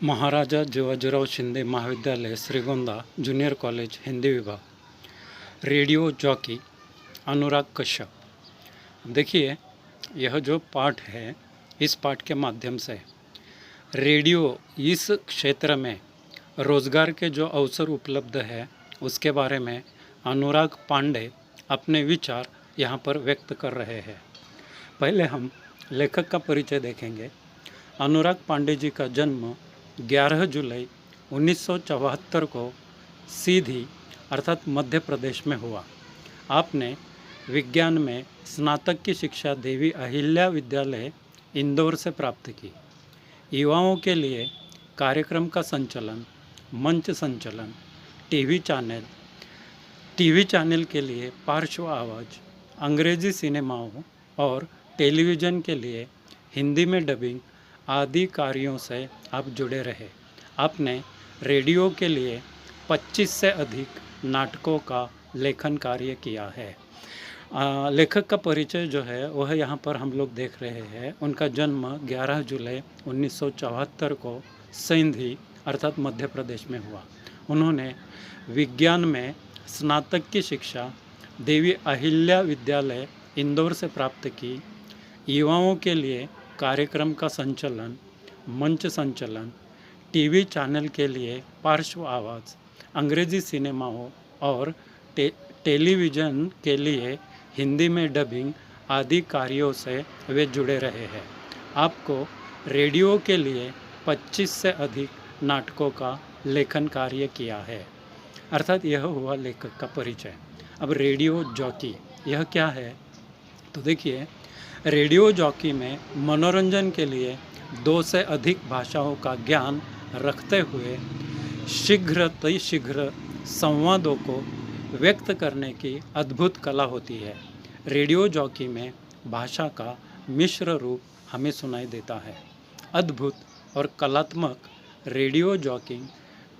महाराजा जिवाजीराव शिंदे महाविद्यालय Shrigonda junior college Hindi विभाग। Radio jockey Anurag Kashyap. देखिए, यह जो पाठ है, इस पाठ के माध्यम से रेडियो इस क्षेत्र में रोज़गार के जो अवसर उपलब्ध है उसके बारे में अनुराग पांडे अपने विचार यहाँ पर व्यक्त कर रहे हैं। पहले हम लेखक का परिचय देखेंगे। अनुराग पांडे जी का जन्म 11 जुलाई 1974 को सीधी अर्थात मध्य प्रदेश में हुआ। आपने विज्ञान में स्नातक की शिक्षा देवी अहिल्या विद्यालय इंदौर से प्राप्त की। युवाओं के लिए कार्यक्रम का संचालन, मंच संचालन, टीवी चैनल के लिए पार्श्व आवाज़, अंग्रेजी सिनेमाओं और टेलीविज़न के लिए हिंदी में डबिंग आदि कार्यों से आप जुड़े रहे। आपने रेडियो के लिए 25 से अधिक नाटकों का लेखन कार्य किया है। लेखक का परिचय जो है वह यहाँ पर हम लोग देख रहे हैं। उनका जन्म 11 जुलाई 1974 को सिंधी अर्थात मध्य प्रदेश में हुआ। उन्होंने विज्ञान में स्नातक की शिक्षा देवी अहिल्या विद्यालय इंदौर से प्राप्त की। युवाओं के लिए कार्यक्रम का संचालन, मंच संचालन, टीवी चैनल के लिए पार्श्व आवाज़, अंग्रेजी सिनेमाओं और टेलीविज़न के लिए हिंदी में डबिंग आदि कार्यों से वे जुड़े रहे हैं। आपको रेडियो के लिए 25 से अधिक नाटकों का लेखन कार्य किया है। अर्थात यह हुआ लेखक का परिचय। अब रेडियो जॉकी यह क्या है? तो देखिए, रेडियो जॉकी में मनोरंजन के लिए 2 से अधिक भाषाओं का ज्ञान रखते हुए शीघ्र संवादों को व्यक्त करने की अद्भुत कला होती है। रेडियो जॉकी में भाषा का मिश्र रूप हमें सुनाई देता है। अद्भुत और कलात्मक रेडियो जॉकिंग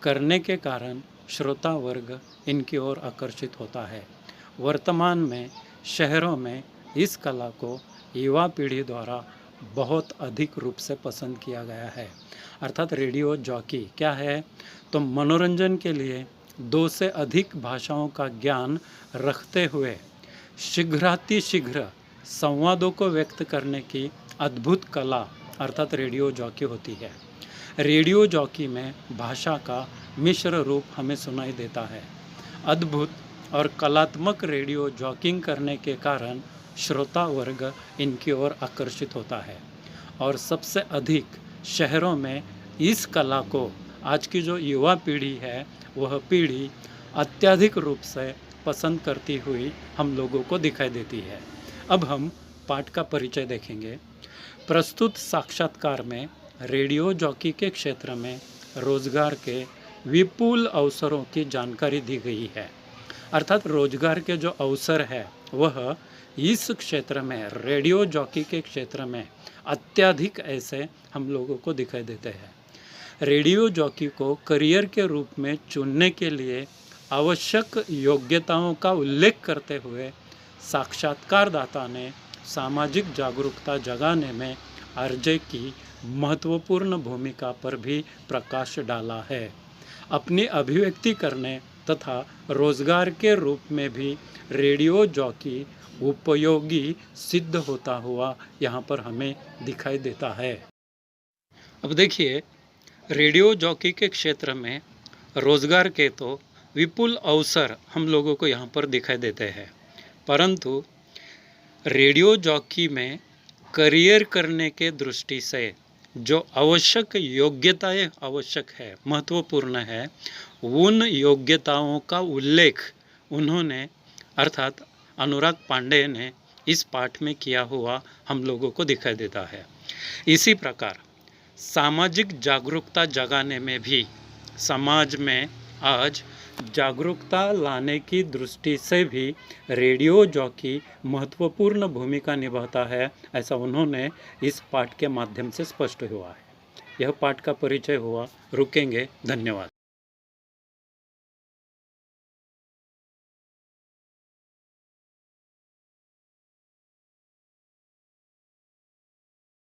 करने के कारण श्रोता वर्ग इनकी ओर आकर्षित होता है। वर्तमान में शहरों में इस कला को युवा पीढ़ी द्वारा बहुत अधिक रूप से पसंद किया गया है। अर्थात रेडियो जॉकी क्या है? तो मनोरंजन के लिए 2 से अधिक भाषाओं का ज्ञान रखते हुए शीघ्र संवादों को व्यक्त करने की अद्भुत कला अर्थात रेडियो जॉकी होती है। रेडियो जॉकी में भाषा का मिश्र रूप हमें सुनाई देता है। अद्भुत और कलात्मक रेडियो जॉकिंग करने के कारण श्रोता वर्ग इनकी ओर आकर्षित होता है और सबसे अधिक शहरों में इस कला को आज की जो युवा पीढ़ी है वह पीढ़ी अत्यधिक रूप से पसंद करती हुई हम लोगों को दिखाई देती है। अब हम पाठ का परिचय देखेंगे। प्रस्तुत साक्षात्कार में रेडियो जॉकी के क्षेत्र में रोजगार के विपुल अवसरों की जानकारी दी गई है। अर्थात रोजगार के जो अवसर है वह इस क्षेत्र में रेडियो जॉकी के क्षेत्र में अत्यधिक ऐसे हम लोगों को दिखाई देते हैं। रेडियो जॉकी को करियर के रूप में चुनने के लिए आवश्यक योग्यताओं का उल्लेख करते हुए साक्षात्कारदाता ने सामाजिक जागरूकता जगाने में आरजे की महत्वपूर्ण भूमिका पर भी प्रकाश डाला है। अपनी अभिव्यक्ति करने तथा रोजगार के रूप में भी रेडियो जॉकी उपयोगी सिद्ध होता हुआ यहाँ पर हमें दिखाई देता है। अब देखिए, रेडियो जॉकी के क्षेत्र में रोजगार के तो विपुल अवसर हम लोगों को यहाँ पर दिखाई देते हैं, परंतु रेडियो जॉकी में करियर करने के दृष्टि से जो आवश्यक योग्यताएं आवश्यक है, महत्वपूर्ण है, उन योग्यताओं का उल्लेख उन्होंने अर्थात अनुराग पांडे ने इस पाठ में किया हुआ हम लोगों को दिखाई देता है। इसी प्रकार सामाजिक जागरूकता जगाने में भी समाज में आज जागरूकता लाने की दृष्टि से भी रेडियो जॉकी महत्वपूर्ण भूमिका निभाता है, ऐसा उन्होंने इस पाठ के माध्यम से स्पष्ट हुआ है। यह पाठ का परिचय हुआ। रुकेंगे। धन्यवाद।